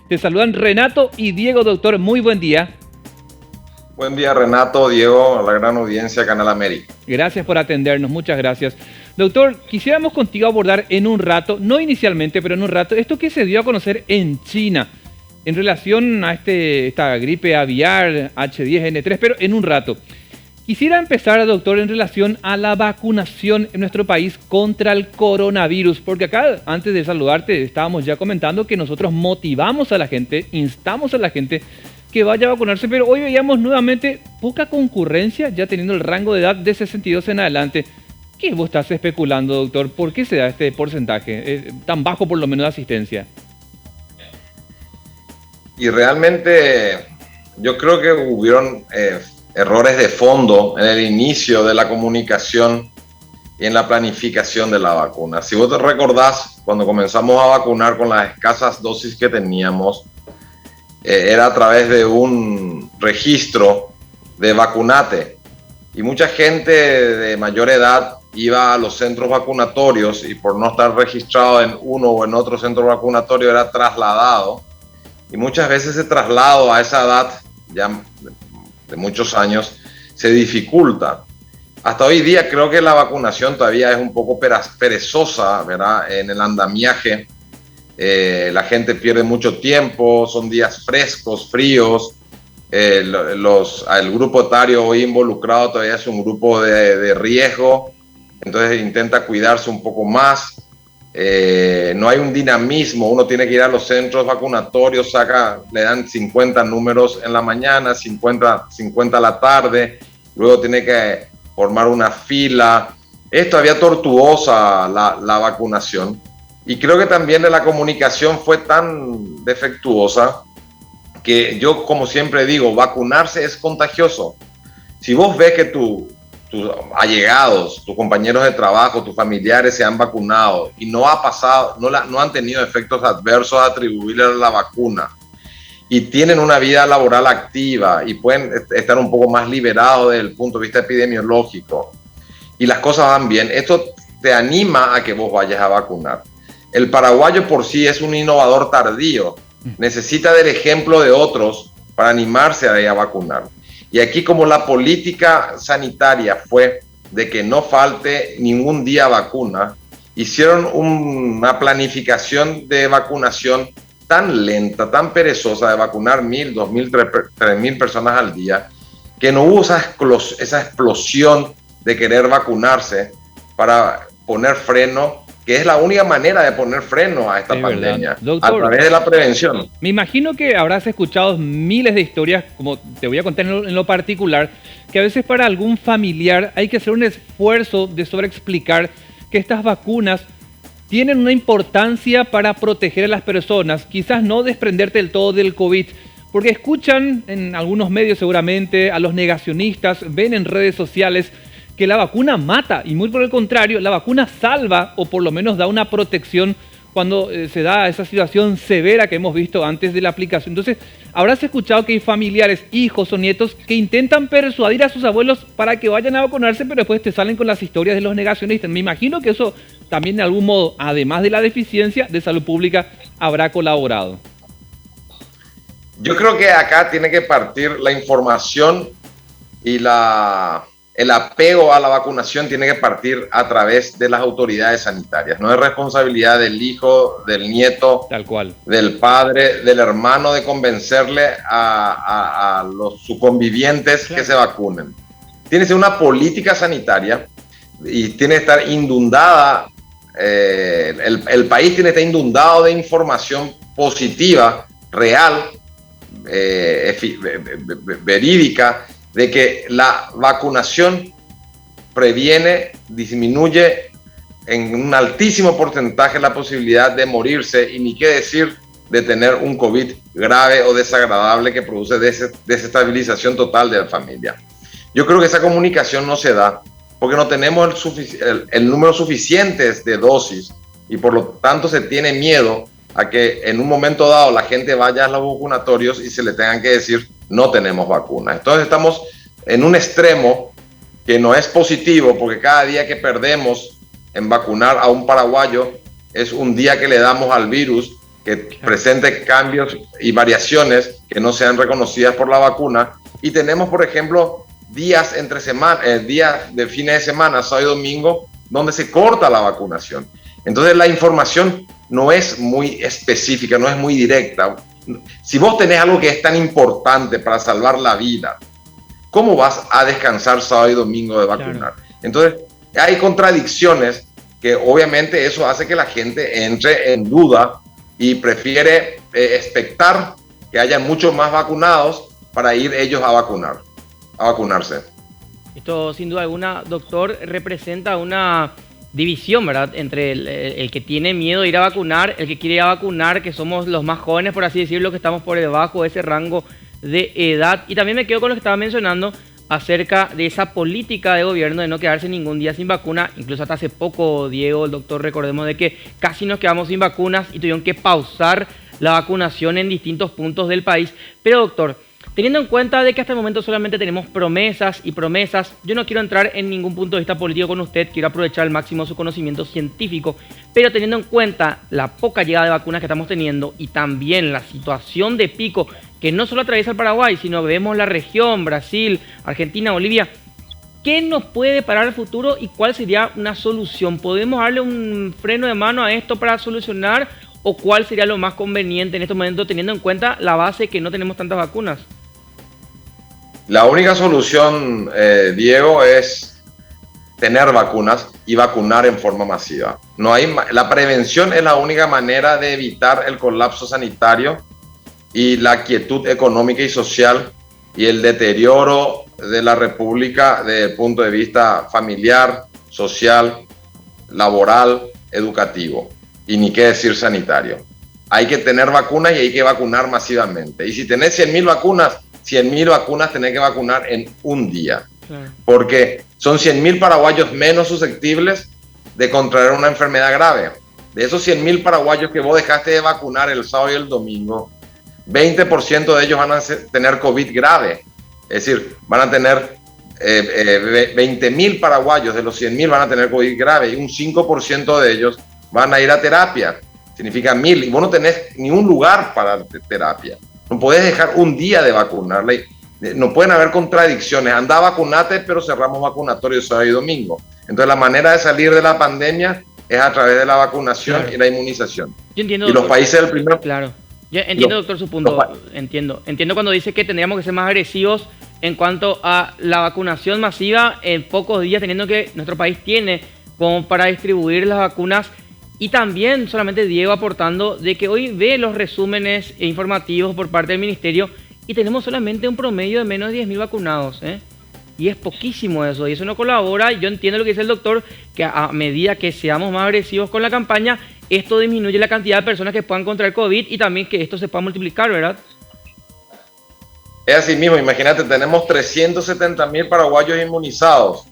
Te saludan Renato y Diego, doctor. Muy buen día. Buen día, Renato, Diego, a la gran audiencia Canal América. Gracias por atendernos, muchas gracias. Doctor, quisiéramos contigo abordar en un rato, no inicialmente, pero en un rato, esto que se dio a conocer en China en relación a esta gripe aviar H10N3, pero en un rato. Quisiera empezar, doctor, en relación a la vacunación en nuestro país contra el coronavirus, porque acá, antes de saludarte, estábamos ya comentando que nosotros motivamos a la gente, instamos a la gente que vaya a vacunarse, pero hoy veíamos nuevamente poca concurrencia, ya teniendo el rango de edad de 62 en adelante. ¿Qué vos estás especulando, doctor? ¿Por qué se da este porcentaje tan bajo, por lo menos, de asistencia? Y realmente yo creo que hubieron errores de fondo en el inicio de la comunicación y en la planificación de la vacuna. Si vos te recordás, cuando comenzamos a vacunar con las escasas dosis que teníamos, era a través de un registro de vacunate. Y mucha gente de mayor edad iba a los centros vacunatorios y por no estar registrado en uno o en otro centro vacunatorio era trasladado. Y muchas veces ese traslado a esa edad, ya de muchos años, se dificulta. Hasta hoy día creo que la vacunación todavía es un poco perezosa, ¿verdad? En el andamiaje. La gente pierde mucho tiempo, son días frescos, fríos. El grupo etario hoy involucrado todavía es un grupo de riesgo, entonces intenta cuidarse un poco más. No hay un dinamismo, uno tiene que ir a los centros vacunatorios, le dan 50 números en la mañana, 50 a la tarde, luego tiene que formar una fila. Es todavía tortuosa la vacunación. Y creo que también la comunicación fue tan defectuosa que yo, como siempre digo, vacunarse es contagioso. Si vos ves que tus allegados, tus compañeros de trabajo, tus familiares se han vacunado y no han tenido efectos adversos atribuibles a la vacuna y tienen una vida laboral activa y pueden estar un poco más liberados desde el punto de vista epidemiológico y las cosas van bien, esto te anima a que vos vayas a vacunar. El paraguayo por sí es un innovador tardío, necesita del ejemplo de otros para animarse a ir a vacunar. Y aquí, como la política sanitaria fue de que no falte ningún día vacuna, hicieron una planificación de vacunación tan lenta, tan perezosa, de vacunar 1.000, 2.000, 3.000 personas al día, que no hubo esa explosión de querer vacunarse para poner freno, que es la única manera de poner freno a esta pandemia, doctor, a través de la prevención. Me imagino que habrás escuchado miles de historias, como te voy a contar en lo particular, que a veces para algún familiar hay que hacer un esfuerzo de sobreexplicar que estas vacunas tienen una importancia para proteger a las personas, quizás no desprenderte del todo del COVID, porque escuchan en algunos medios seguramente a los negacionistas, ven en redes sociales que la vacuna mata, y muy por el contrario, la vacuna salva o por lo menos da una protección cuando se da esa situación severa que hemos visto antes de la aplicación. Entonces, habrás escuchado que hay familiares, hijos o nietos que intentan persuadir a sus abuelos para que vayan a vacunarse, pero después te salen con las historias de los negacionistas. Me imagino que eso también de algún modo, además de la deficiencia de salud pública, habrá colaborado. Yo creo que acá tiene que partir la información y el apego a la vacunación tiene que partir a través de las autoridades sanitarias. No es responsabilidad del hijo, del nieto, tal cual, del padre, del hermano de convencerle a sus convivientes que se vacunen. Tiene que ser una política sanitaria y tiene que estar inundada, el país tiene que estar inundado de información positiva, real, verídica, de que la vacunación previene, disminuye en un altísimo porcentaje la posibilidad de morirse y ni qué decir de tener un COVID grave o desagradable que produce desestabilización total de la familia. Yo creo que esa comunicación no se da porque no tenemos el número suficiente de dosis y por lo tanto se tiene miedo a que en un momento dado la gente vaya a los vacunatorios y se le tengan que decir no tenemos vacunas. Entonces estamos en un extremo que no es positivo porque cada día que perdemos en vacunar a un paraguayo es un día que le damos al virus que presente cambios y variaciones que no sean reconocidas por la vacuna. Y tenemos, por ejemplo, días entre semana, días de fines de semana, sábado y domingo, donde se corta la vacunación. Entonces la información no es muy específica, no es muy directa. Si vos tenés algo que es tan importante para salvar la vida, ¿cómo vas a descansar sábado y domingo de vacunar? Claro. Entonces hay contradicciones que obviamente eso hace que la gente entre en duda y prefiere expectar que haya muchos más vacunados para ir ellos a vacunarse. Esto sin duda alguna, doctor, representa una división, ¿verdad? Entre el que tiene miedo de ir a vacunar, el que quiere ir a vacunar, que somos los más jóvenes, por así decirlo, que estamos por debajo de ese rango de edad. Y también me quedo con lo que estaba mencionando acerca de esa política de gobierno de no quedarse ningún día sin vacuna. Incluso hasta hace poco, Diego, el doctor, recordemos de que casi nos quedamos sin vacunas y tuvieron que pausar la vacunación en distintos puntos del país. Pero, doctor, teniendo en cuenta de que hasta el momento solamente tenemos promesas y promesas, yo no quiero entrar en ningún punto de vista político con usted, quiero aprovechar al máximo su conocimiento científico, pero teniendo en cuenta la poca llegada de vacunas que estamos teniendo y también la situación de pico que no solo atraviesa el Paraguay, sino que vemos la región, Brasil, Argentina, Bolivia, ¿qué nos puede parar el futuro y cuál sería una solución? ¿Podemos darle un freno de mano a esto para solucionar o cuál sería lo más conveniente en este momento teniendo en cuenta la base que no tenemos tantas vacunas? La única solución, Diego, es tener vacunas y vacunar en forma masiva. La prevención es la única manera de evitar el colapso sanitario y la quietud económica y social y el deterioro de la República desde el punto de vista familiar, social, laboral, educativo y ni qué decir sanitario. Hay que tener vacunas y hay que vacunar masivamente. Y si tenés 100,000 vacunas, 100,000 vacunas tenés que vacunar en un día. Claro. Porque son 100,000 paraguayos menos susceptibles de contraer una enfermedad grave. De esos 100,000 paraguayos que vos dejaste de vacunar el sábado y el domingo, 20% de ellos van a tener COVID grave. Es decir, van a tener 20,000 paraguayos de los 100,000 van a tener COVID grave y un 5% de ellos van a ir a terapia. Significa 1,000 y vos no tenés ni un lugar para terapia. No podés dejar un día de vacunarle. No pueden haber contradicciones. Anda, vacunate, pero cerramos vacunatorios sábado y domingo. Entonces la manera de salir de la pandemia es a través de la vacunación, claro, y la inmunización. Yo entiendo, y doctor, los países del primero... Claro. Yo entiendo, doctor, su punto. Entiendo cuando dice que tendríamos que ser más agresivos en cuanto a la vacunación masiva en pocos días, teniendo que nuestro país tiene como para distribuir las vacunas. Y también solamente Diego aportando de que hoy ve los resúmenes informativos por parte del ministerio y tenemos solamente un promedio de menos de 10,000 vacunados, ¿eh? Y es poquísimo eso, y eso no colabora. Yo entiendo lo que dice el doctor, que a medida que seamos más agresivos con la campaña, esto disminuye la cantidad de personas que puedan contraer COVID y también que esto se pueda multiplicar, ¿verdad? Es así mismo, imagínate, tenemos 370,000 paraguayos inmunizados,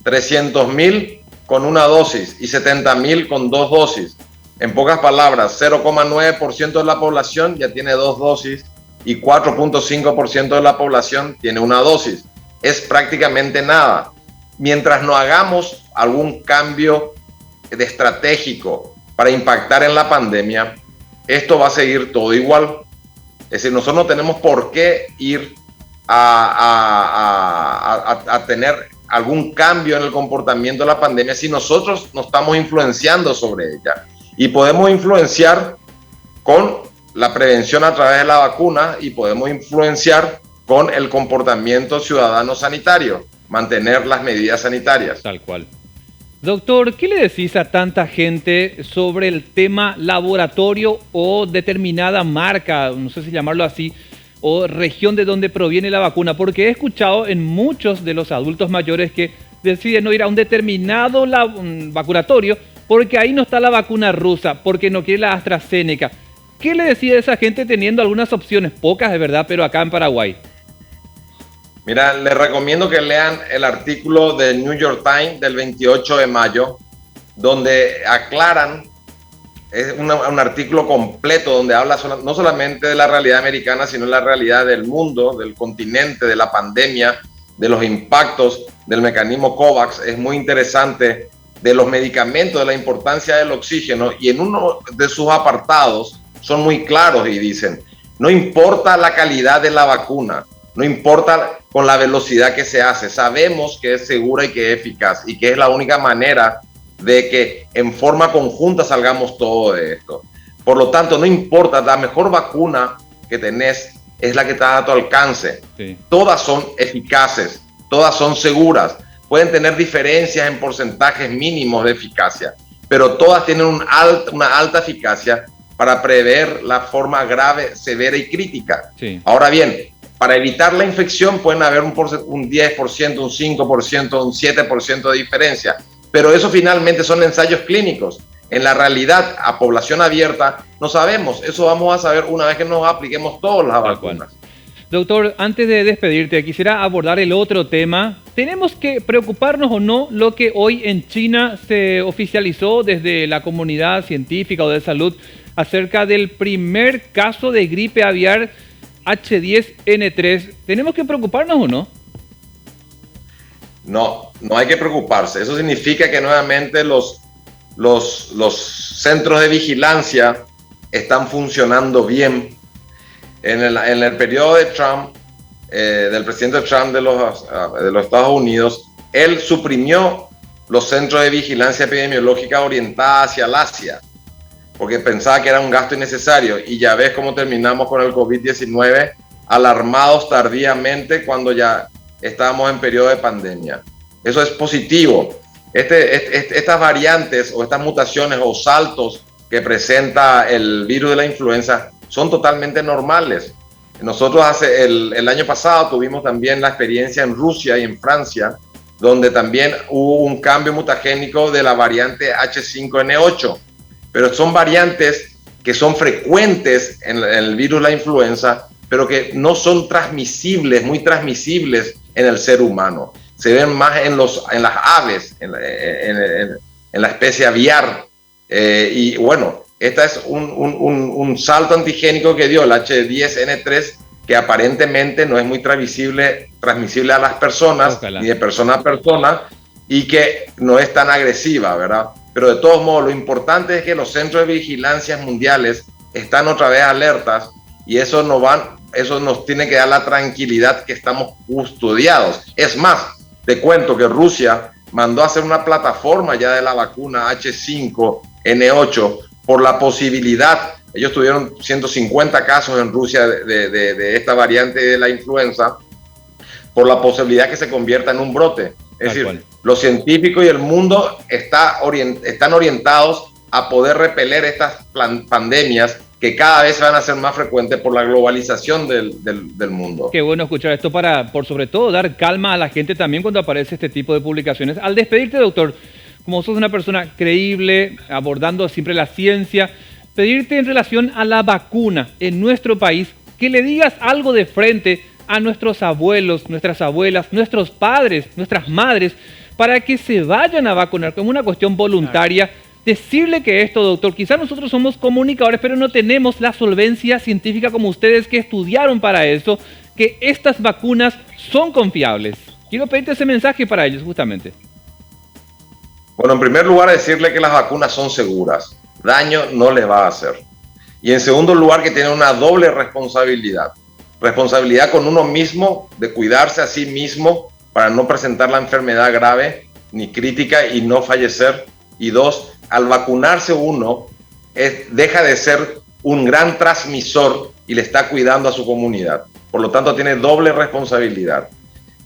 300,000 con una dosis y 70,000 con 2 dosis. En pocas palabras, 0,9% de la población ya tiene 2 dosis y 4,5% de la población tiene una dosis. Es prácticamente nada. Mientras no hagamos algún cambio estratégico para impactar en la pandemia, esto va a seguir todo igual. Es decir, nosotros no tenemos por qué ir a tener algún cambio en el comportamiento de la pandemia si nosotros no estamos influenciando sobre ella. Y podemos influenciar con la prevención a través de la vacuna y podemos influenciar con el comportamiento ciudadano sanitario, mantener las medidas sanitarias. Tal cual. Doctor, ¿qué le decís a tanta gente sobre el tema laboratorio o determinada marca, no sé si llamarlo así, o región de donde proviene la vacuna? Porque he escuchado en muchos de los adultos mayores que deciden no ir a un determinado vacunatorio porque ahí no está la vacuna rusa, porque no quiere la AstraZeneca. ¿Qué le decía a esa gente teniendo algunas opciones, pocas de verdad, pero acá en Paraguay? Mira, les recomiendo que lean el artículo del New York Times del 28 de mayo, donde aclaran, es un artículo completo donde habla no solamente de la realidad americana, sino de la realidad del mundo, del continente, de la pandemia, de los impactos del mecanismo COVAX. Es muy interesante, de los medicamentos, de la importancia del oxígeno, y en uno de sus apartados son muy claros y dicen, no importa la calidad de la vacuna, no importa con la velocidad que se hace, sabemos que es segura y que es eficaz y que es la única manera de que en forma conjunta salgamos todo de esto. Por lo tanto, no importa, la mejor vacuna que tenés es la que está a tu alcance. Sí. Todas son eficaces, todas son seguras. Pueden tener diferencias en porcentajes mínimos de eficacia, pero todas tienen una alta eficacia para prever la forma grave, severa y crítica. Sí. Ahora bien, para evitar la infección pueden haber un 10%, un 5%, un 7% de diferencia, pero eso finalmente son ensayos clínicos. En la realidad, a población abierta, no sabemos. Eso vamos a saber una vez que nos apliquemos todas las vacunas. Doctor, antes de despedirte, quisiera abordar el otro tema. ¿Tenemos que preocuparnos o no lo que hoy en China se oficializó desde la comunidad científica o de salud acerca del primer caso de gripe aviar H10N3? ¿Tenemos que preocuparnos o no? No, no hay que preocuparse. Eso significa que nuevamente los centros de vigilancia están funcionando bien. En el periodo de Trump, del presidente Trump de los Estados Unidos, él suprimió los centros de vigilancia epidemiológica orientada hacia el Asia, porque pensaba que era un gasto innecesario. Y ya ves cómo terminamos con el COVID-19, alarmados tardíamente cuando ya estábamos en periodo de pandemia. Eso es positivo. Estas variantes o estas mutaciones o saltos que presenta el virus de la influenza son totalmente normales. Nosotros el año pasado tuvimos también la experiencia en Rusia y en Francia, donde también hubo un cambio mutagénico de la variante H5N8, pero son variantes que son frecuentes en el virus de la influenza, pero que no son transmisibles, muy transmisibles en el ser humano. Se ven más en las aves, en la especie aviar. Y bueno, este es un salto antigénico que dio el H10N3, que aparentemente no es muy transmisible a las personas, ni de persona a persona, y que no es tan agresiva, ¿verdad? Pero de todos modos, lo importante es que los centros de vigilancia mundiales están otra vez alertas, y eso nos tiene que dar la tranquilidad que estamos custodiados. Es más, te cuento que Rusia mandó a hacer una plataforma ya de la vacuna H5N8 por la posibilidad. Ellos tuvieron 150 casos en Rusia de esta variante de la influenza, por la posibilidad que se convierta en un brote. Es decir, los científicos y el mundo están orientados a poder repeler estas pandemias que cada vez van a ser más frecuentes por la globalización del mundo. Qué bueno escuchar esto por sobre todo dar calma a la gente también cuando aparece este tipo de publicaciones. Al despedirte, doctor, como sos una persona creíble, abordando siempre la ciencia, pedirte en relación a la vacuna en nuestro país, que le digas algo de frente a nuestros abuelos, nuestras abuelas, nuestros padres, nuestras madres, para que se vayan a vacunar como una cuestión voluntaria. Decirle que esto, doctor, quizás nosotros somos comunicadores, pero no tenemos la solvencia científica como ustedes que estudiaron para eso, que estas vacunas son confiables. Quiero pedirte ese mensaje para ellos, justamente. Bueno, en primer lugar, decirle que las vacunas son seguras. Daño no les va a hacer. Y en segundo lugar, que tienen una doble responsabilidad. Responsabilidad con uno mismo, de cuidarse a sí mismo para no presentar la enfermedad grave ni crítica y no fallecer. Y dos, al vacunarse uno, deja de ser un gran transmisor y le está cuidando a su comunidad. Por lo tanto, tiene doble responsabilidad.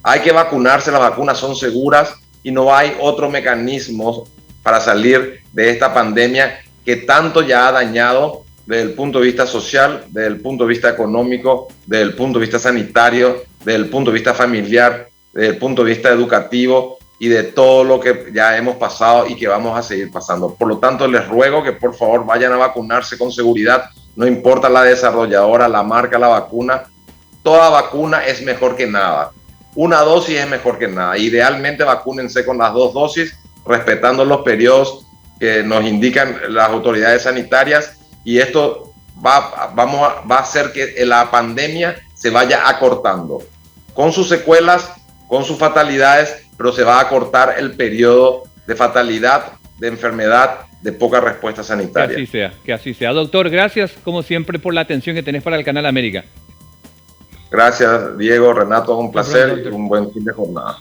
Hay que vacunarse, las vacunas son seguras y no hay otro mecanismo para salir de esta pandemia que tanto ya ha dañado desde el punto de vista social, desde el punto de vista económico, desde el punto de vista sanitario, desde el punto de vista familiar, desde el punto de vista educativo y de todo lo que ya hemos pasado y que vamos a seguir pasando. Por lo tanto, les ruego que por favor vayan a vacunarse con seguridad, no importa la desarrolladora, la marca, la vacuna, toda vacuna es mejor que nada. Una dosis es mejor que nada. Idealmente vacúnense con las 2 dosis, respetando los periodos que nos indican las autoridades sanitarias, y esto va a hacer que la pandemia se vaya acortando, con sus secuelas, con sus fatalidades, pero se va a acortar el periodo de fatalidad, de enfermedad de poca respuesta Que sanitaria. así sea, que así sea. Doctor, gracias como siempre por la atención que tenés para el Canal América. Gracias, Diego, Renato, un Hasta pronto, placer y doctor. un buen fin de jornada.